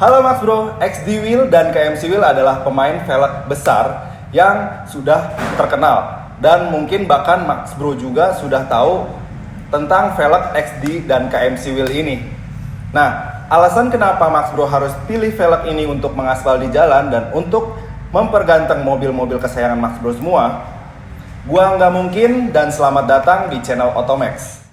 Halo Mas Bro, XD Wheel dan KMC Wheel adalah pemain velg besar yang sudah terkenal. Dan mungkin bahkan Mas Bro juga sudah tahu tentang velg XD dan KMC Wheel ini. Nah, alasan kenapa Mas Bro harus pilih velg ini untuk mengaspal di jalan dan untuk memperganteng mobil-mobil kesayangan Mas Bro semua, gua nggak mungkin dan selamat datang di channel Otomax.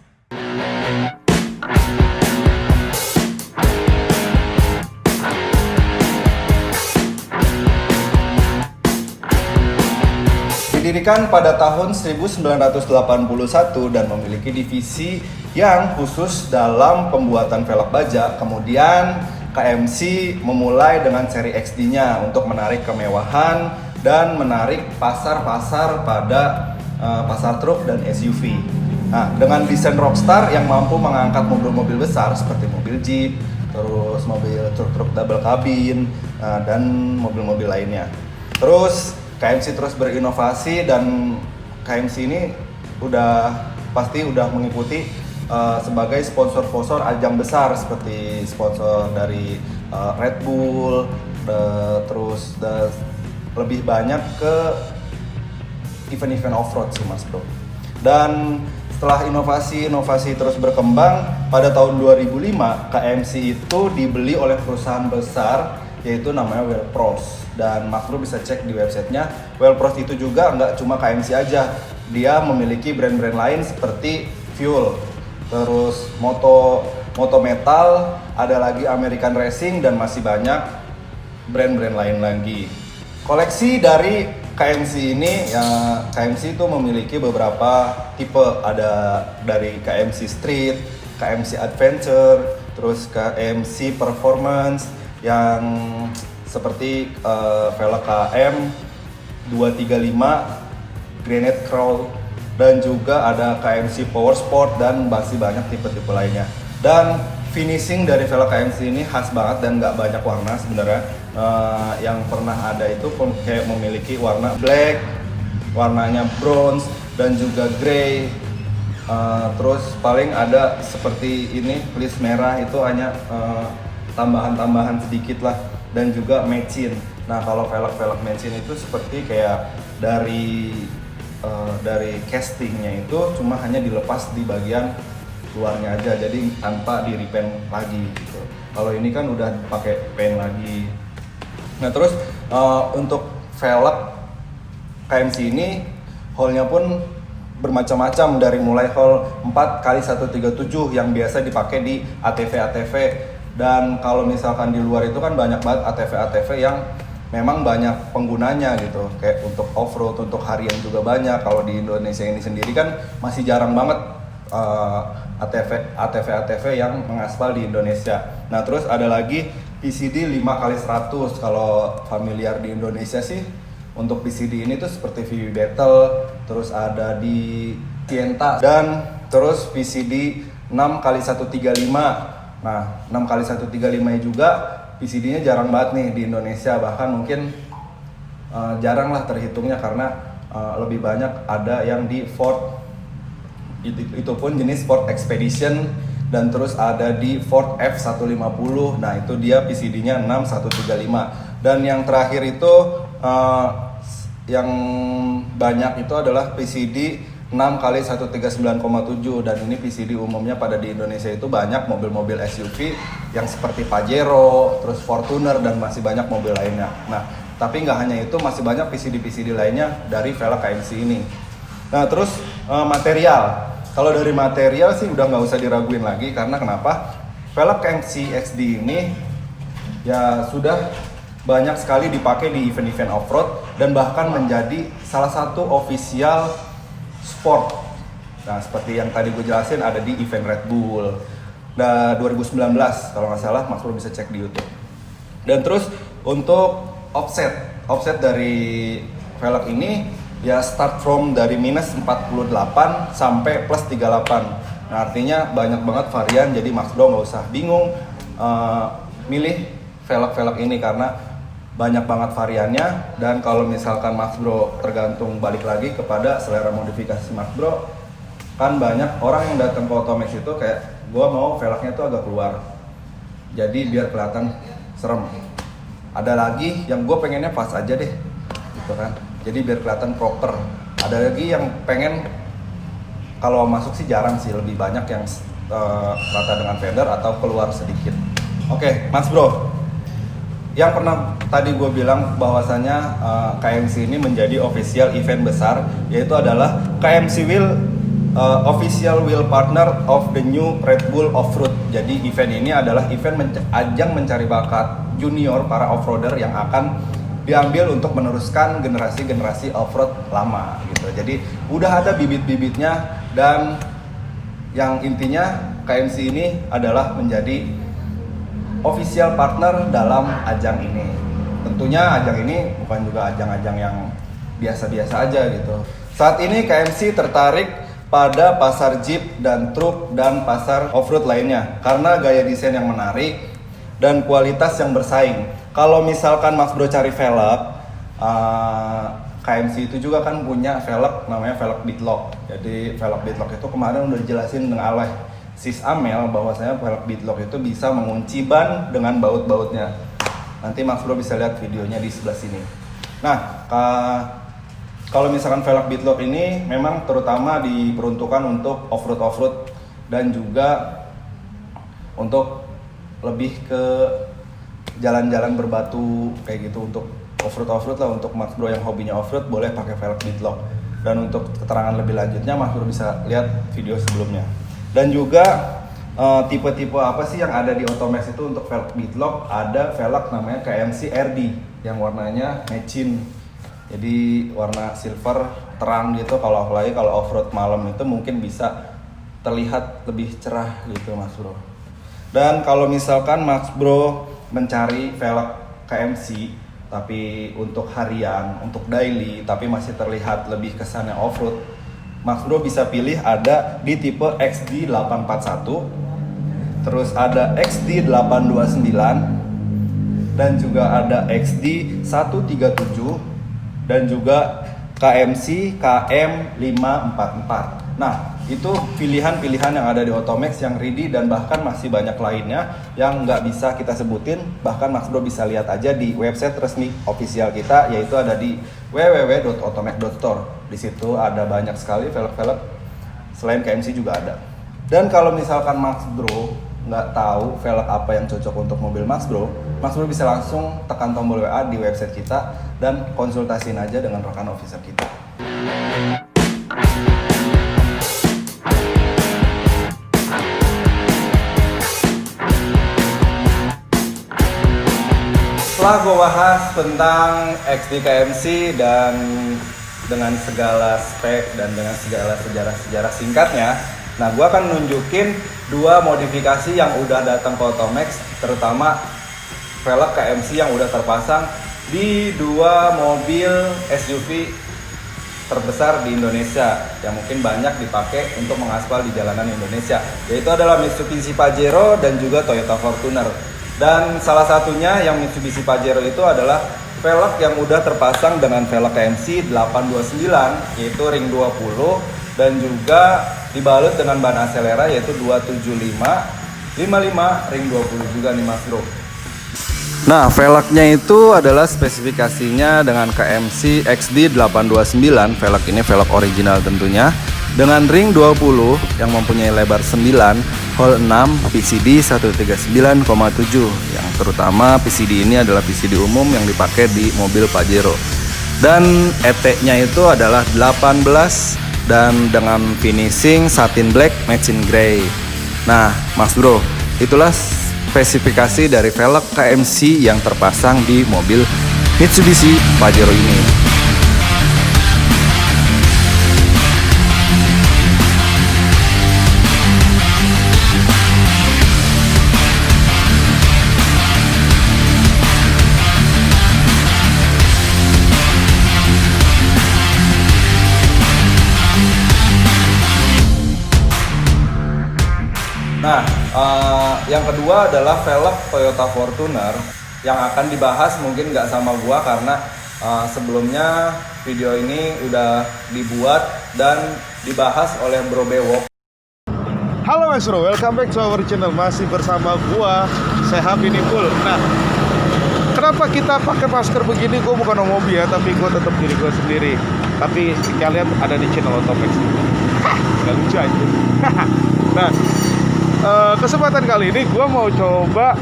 Didirikan pada tahun 1981 dan memiliki divisi yang khusus dalam pembuatan velg baja. Kemudian KMC memulai dengan seri XD-nya untuk menarik kemewahan dan menarik pasar-pasar pada pasar truk dan SUV. Nah, dengan desain Rockstar yang mampu mengangkat mobil-mobil besar seperti mobil Jeep, terus mobil truk-truk double cabin, dan mobil-mobil lainnya. Terus KMC terus berinovasi dan KMC ini pasti udah mengikuti sebagai sponsor-sponsor ajang besar seperti sponsor dari Red Bull, terus lebih banyak ke event-event off-road sih Mas Bro. Dan setelah inovasi terus berkembang, pada tahun 2005 KMC itu dibeli oleh perusahaan besar yaitu namanya Wellpros. Dan Mas Bro bisa cek di websitenya. Wellpros itu juga nggak cuma KMC aja, dia memiliki brand-brand lain seperti Fuel, terus Moto Metal, ada lagi American Racing dan masih banyak brand-brand lain lagi. Koleksi dari KMC ini ya, KMC itu memiliki beberapa tipe, ada dari KMC Street, KMC Adventure, terus KMC Performance yang seperti velg KM 235, Granite Crawl, dan juga ada KMC Power Sport dan masih banyak tipe-tipe lainnya. Dan finishing dari velg KMC ini khas banget dan nggak banyak warna sebenarnya. Yang pernah ada itu pun kayak memiliki warna black, warnanya bronze, dan juga grey. Terus paling ada seperti ini fleece merah, itu hanya tambahan-tambahan sedikit lah. Dan juga matchin. Nah, kalau velg matchin itu seperti kayak dari castingnya itu cuma hanya dilepas di bagian luarnya aja, jadi tanpa di repaint lagi gitu. Kalau ini kan udah pakai paint lagi. Nah, terus untuk velg KMC ini hole-nya pun bermacam-macam, dari mulai hole 4x137 yang biasa dipakai di ATV. Dan kalau misalkan di luar itu kan banyak banget ATV yang memang banyak penggunanya gitu. Kayak untuk off-road, untuk harian juga banyak. Kalau di Indonesia ini sendiri kan masih jarang banget ATV yang mengaspal di Indonesia. Nah, terus ada lagi PCD 5x100. Kalau familiar di Indonesia sih, untuk PCD ini tuh seperti VW Battle, terus ada di Sienta, dan terus PCD 6x135. Nah, 6x135 juga PCD-nya jarang banget nih di Indonesia, bahkan mungkin jarang lah terhitungnya karena lebih banyak ada yang di Ford, itu pun jenis Ford Expedition, dan terus ada di Ford F150. Nah, itu dia PCD-nya 6135. Dan yang terakhir itu yang banyak itu adalah PCD 6x139,7, dan ini PCD umumnya pada di Indonesia itu banyak mobil-mobil SUV yang seperti Pajero, terus Fortuner, dan masih banyak mobil lainnya. Nah, tapi nggak hanya itu, masih banyak PCD lainnya dari velg KMC ini. Nah, terus material. Kalau dari material sih udah nggak usah diraguin lagi, karena kenapa? Velg KMC XD ini ya sudah banyak sekali dipakai di event-event off-road dan bahkan menjadi salah satu official sport. Nah, seperti yang tadi gue jelasin, ada di event Red Bull. Nah, 2019 kalau nggak salah, Mas Bro bisa cek di YouTube. Dan terus untuk offset dari velg ini ya start from dari minus 48 sampai plus 38. Nah, artinya banyak banget varian, jadi Mas Bro nggak usah bingung milih velg ini karena banyak banget variannya. Dan kalau misalkan Mas Bro tergantung balik lagi kepada selera modifikasi Mas Bro, kan banyak orang yang datang ke Otomax itu kayak gua mau velgnya tuh agak keluar, jadi biar kelihatan serem. Ada lagi yang gue pengennya pas aja deh, gitu kan. Jadi biar kelihatan proper. Ada lagi yang pengen kalau masuk sih jarang sih, lebih banyak yang rata dengan fender atau keluar sedikit. Oke, Mas Bro. Yang pernah tadi gue bilang bahwasanya KMC ini menjadi official event besar, yaitu adalah KMC official wheel partner of the new Red Bull Off-Road. Jadi event ini adalah event ajang mencari bakat junior para off-roader yang akan diambil untuk meneruskan generasi-generasi off-road lama gitu. Jadi udah ada bibit-bibitnya, dan yang intinya KMC ini adalah menjadi official partner dalam ajang ini. Tentunya ajang ini bukan juga ajang-ajang yang biasa-biasa aja gitu. Saat ini KMC tertarik pada pasar Jeep dan truk dan pasar off-road lainnya karena gaya desain yang menarik dan kualitas yang bersaing. Kalau misalkan Mas Bro cari velg, KMC itu juga kan punya velg namanya velg Beadlock. Jadi velg Beadlock itu kemarin udah dijelasin dengan oleh Sis Amel bahwasanya velg Beadlock itu bisa mengunci ban dengan baut-bautnya. Nanti Mas Bro bisa lihat videonya di sebelah sini. Nah, kalau misalkan velg Beadlock ini memang terutama diperuntukkan untuk off-road dan juga untuk lebih ke jalan-jalan berbatu kayak gitu, untuk off-road lah. Untuk Mas Bro yang hobinya off-road boleh pakai velg Beadlock. Dan untuk keterangan lebih lanjutnya Mas Bro bisa lihat video sebelumnya. Dan juga tipe-tipe apa sih yang ada di Otomax itu untuk velg Beadlock? Ada velg namanya KMC RD yang warnanya matching. Jadi warna silver terang gitu, kalau apalagi kalau off-road malam itu mungkin bisa terlihat lebih cerah gitu Mas Bro. Dan kalau misalkan Mas Bro mencari velg KMC tapi untuk harian, untuk daily tapi masih terlihat lebih kesannya off-road, Mas Bro bisa pilih ada di tipe XD841, terus ada XD829, dan juga ada XD137, dan juga KMC KM544. Nah, itu pilihan-pilihan yang ada di Otomax yang ready, dan bahkan masih banyak lainnya yang nggak bisa kita sebutin. Bahkan Mas Bro bisa lihat aja di website resmi official kita, yaitu ada di www.otomax.store. Di situ ada banyak sekali velg-velg selain KMC juga ada. Dan kalau misalkan Mas Bro nggak tahu velg apa yang cocok untuk mobil Mas Bro bisa langsung tekan tombol WA di website kita dan konsultasiin aja dengan rekan official kita. Setelah gue bahas tentang XD KMC dan dengan segala spek dan dengan segala sejarah singkatnya, nah gue akan nunjukin dua modifikasi yang udah datang ke Otomax, terutama velg KMC yang udah terpasang di dua mobil SUV terbesar di Indonesia yang mungkin banyak dipakai untuk mengaspal di jalanan Indonesia, yaitu adalah Mitsubishi Pajero dan juga Toyota Fortuner. Dan salah satunya yang Mitsubishi Pajero itu adalah velg yang udah terpasang dengan velg KMC 829, yaitu ring 20, dan juga dibalut dengan ban Acelera yaitu 275 55 ring 20 juga nih Mas Bro. Nah, velgnya itu adalah spesifikasinya dengan KMC XD829. Velg ini velg original tentunya, dengan ring 20 yang mempunyai lebar 9, hole 6, PCD 139,7, yang terutama PCD ini adalah PCD umum yang dipakai di mobil Pajero. Dan ET-nya itu adalah 18 dan dengan finishing satin black matching grey. Nah, Mas Bro, itulah spesifikasi dari velg KMC yang terpasang di mobil Mitsubishi Pajero ini. Nah, yang kedua adalah velg Toyota Fortuner yang akan dibahas mungkin nggak sama gua karena sebelumnya video ini udah dibuat dan dibahas oleh Bro Bewok. Halo Mas Bro, welcome back to our channel. Masih bersama gua, Sehab ini full. Nah, kenapa kita pakai masker begini? Gue bukan homofobi ya, tapi gue tetap diri gue sendiri. Tapi kalian ada di channel Otomex. Gak lucu aja. Nah, kesempatan kali ini gue mau coba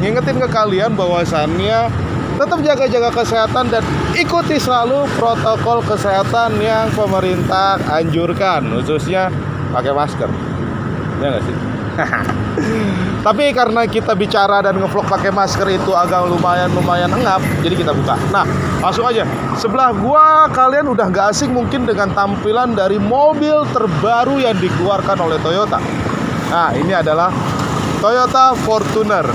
ngingetin ke kalian bahwasannya tetap jaga-jaga kesehatan dan ikuti selalu protokol kesehatan yang pemerintah anjurkan, khususnya pakai masker. Ya nggak sih? Tapi karena kita bicara dan ngevlog pakai masker itu agak lumayan engap, jadi kita buka. Nah, langsung aja. Sebelah gua kalian udah gak asing mungkin dengan tampilan dari mobil terbaru yang dikeluarkan oleh Toyota. Nah, ini adalah Toyota Fortuner.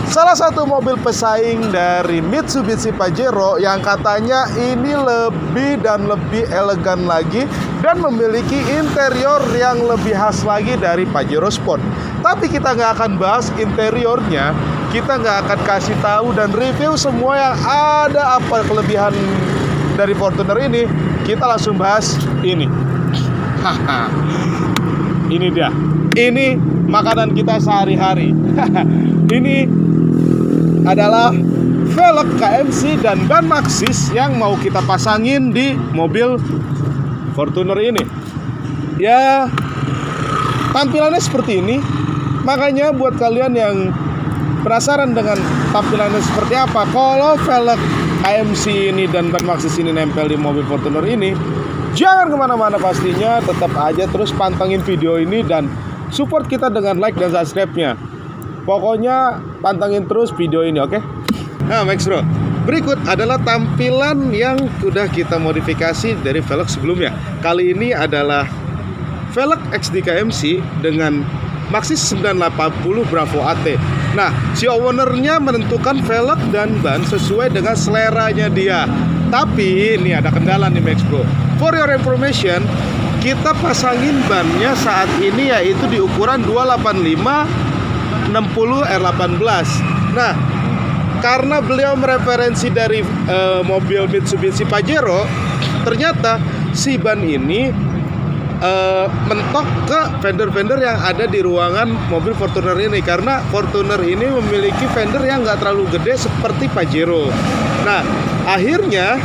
Salah satu mobil pesaing dari Mitsubishi Pajero yang katanya ini lebih dan lebih elegan lagi dan memiliki interior yang lebih khas lagi dari Pajero Sport. Tapi kita nggak akan bahas interiornya, kita nggak akan kasih tahu dan review semua yang ada apa kelebihan dari Fortuner ini. Kita langsung bahas ini. Ini dia. Ini makanan kita sehari-hari. Ini adalah velg KMC dan ban Maxxis yang mau kita pasangin di mobil Fortuner ini. Ya, tampilannya seperti ini. Makanya buat kalian yang penasaran dengan tampilannya seperti apa, kalau velg KMC ini dan ban Maxxis ini nempel di mobil Fortuner ini, jangan kemana-mana pastinya. Tetap aja terus pantengin video ini dan support kita dengan like dan subscribe-nya. Pokoknya pantengin terus video ini, oke? Nah, Max Bro, berikut adalah tampilan yang sudah kita modifikasi dari velg sebelumnya. Kali ini adalah velg XD KMC dengan Maxxis 980 Bravo AT. Nah, si ownernya menentukan velg dan ban sesuai dengan seleranya dia. Tapi ini ada kendala nih Max Bro. For your information, kita pasangin bannya saat ini yaitu di ukuran 285 60 R18. Nah, karena beliau mereferensi dari mobil Mitsubishi Pajero, ternyata si ban ini mentok ke fender-fender yang ada di ruangan mobil Fortuner ini. Karena Fortuner ini memiliki fender yang nggak terlalu gede seperti Pajero. Nah, akhirnya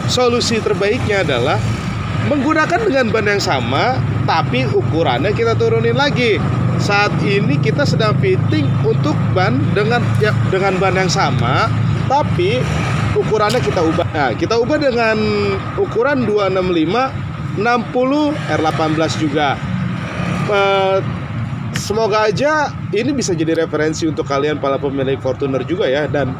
solusi terbaiknya adalah menggunakan dengan ban yang sama, tapi ukurannya kita turunin lagi. Saat ini kita sedang fitting untuk ban dengan ban yang sama, tapi ukurannya kita ubah. Nah, kita ubah dengan ukuran 265 60 R18 juga. Semoga aja ini bisa jadi referensi untuk kalian para pemilik Fortuner juga ya. Dan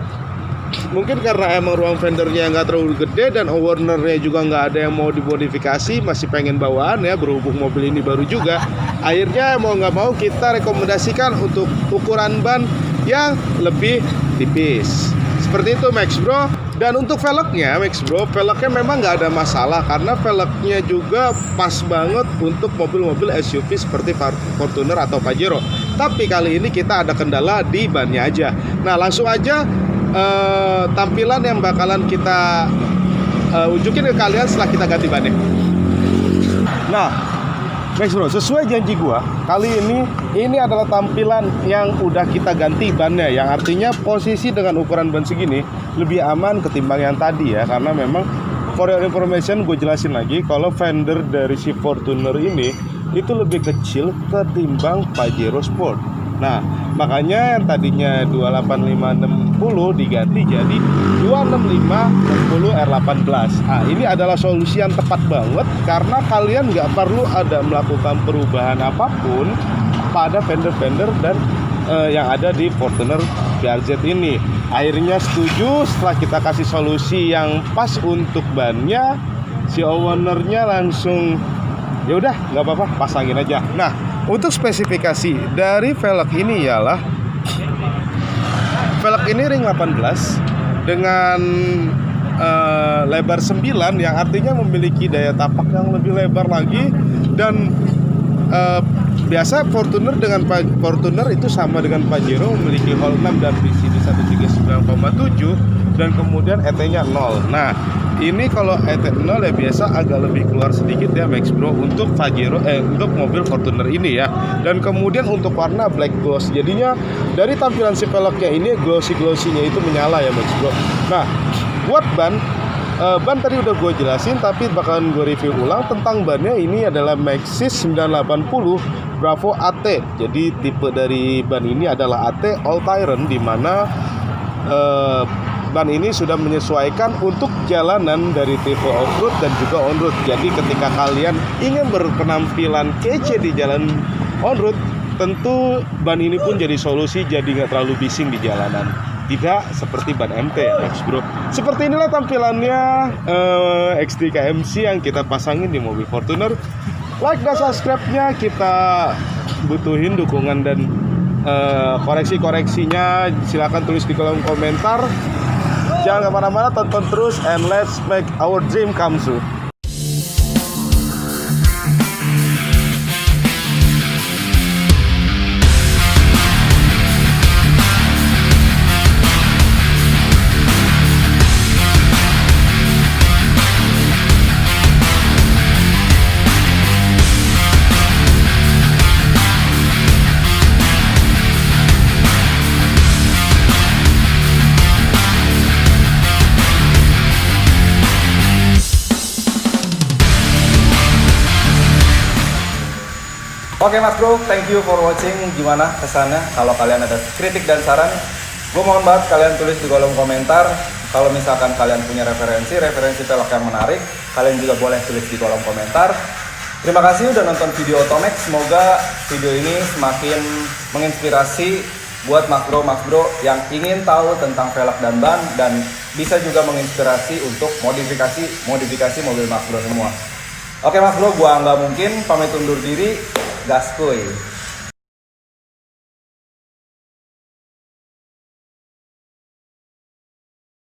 mungkin karena emang ruang fendernya nggak terlalu gede dan ownernya juga nggak ada yang mau dimodifikasi, masih pengen bawaan ya, berhubung mobil ini baru juga, akhirnya mau nggak mau kita rekomendasikan untuk ukuran ban yang lebih tipis seperti itu Max Bro. Dan untuk velgnya Max Bro, velgnya memang nggak ada masalah karena velgnya juga pas banget untuk mobil-mobil SUV seperti Fortuner atau Pajero. Tapi kali ini kita ada kendala di bannya aja. Nah, langsung aja tampilan yang bakalan kita unjukin ke kalian setelah kita ganti bannya. Nah, Max Bro, sesuai janji gua, kali ini adalah tampilan yang udah kita ganti bannya, yang artinya posisi dengan ukuran ban segini lebih aman ketimbang yang tadi ya, karena memang for your information gue jelasin lagi kalau fender dari si Fortuner ini itu lebih kecil ketimbang Pajero Sport. Nah, makanya yang tadinya 28560 diganti jadi 26560 R18. Nah, ini adalah solusi yang tepat banget karena kalian nggak perlu ada melakukan perubahan apapun pada fender-fender dan yang ada di Fortuner BRZ ini. Akhirnya setuju setelah kita kasih solusi yang pas untuk bannya, si ownernya langsung ya udah nggak apa-apa, pasangin aja. Nah, untuk spesifikasi dari velg ini ialah velg ini ring 18 dengan lebar 9 yang artinya memiliki daya tapak yang lebih lebar lagi. Dan biasa Fortuner dengan Fortuner itu sama dengan Pajero memiliki hall 6 dan VCD 139,7 dan kemudian ET-nya 0. Nah, ini kalau ET 0 ya biasa agak lebih keluar sedikit ya Max Bro untuk Pajero untuk mobil Fortuner ini ya. Dan kemudian untuk warna black gloss. Jadinya dari tampilan si velgnya ini glossy-nya itu menyala ya Max Bro. Nah, buat ban tadi udah gue jelasin, tapi bakalan gue review ulang tentang bannya. Ini adalah Maxxis 980 Bravo AT. Jadi tipe dari ban ini adalah AT All Terrain, di mana ban ini sudah menyesuaikan untuk jalanan dari tipe off-road dan juga on-road. Jadi ketika kalian ingin berpenampilan kece di jalan on-road, tentu ban ini pun jadi solusi, jadi nggak terlalu bising di jalanan. Tidak seperti ban MT ya Max Bro. Seperti inilah tampilannya XD KMC yang kita pasangin di mobil Fortuner. Like dan subscribe-nya kita butuhin dukungan dan koreksi-koreksinya silakan tulis di kolom komentar. Jangan kemana-mana, tonton terus and let's make our dream come true. Oke Mas Bro, thank you for watching. Gimana kesannya? Kalau kalian ada kritik dan saran, gue mohon banget kalian tulis di kolom komentar. Kalau misalkan kalian punya referensi velg yang menarik, kalian juga boleh tulis di kolom komentar. Terima kasih udah nonton video Otomax. Semoga video ini semakin menginspirasi buat Mas Bro yang ingin tahu tentang velg dan ban, dan bisa juga menginspirasi untuk modifikasi mobil Mas Bro semua. Oke Mas Bro, gua nggak mungkin pamit undur diri. Gaskuy.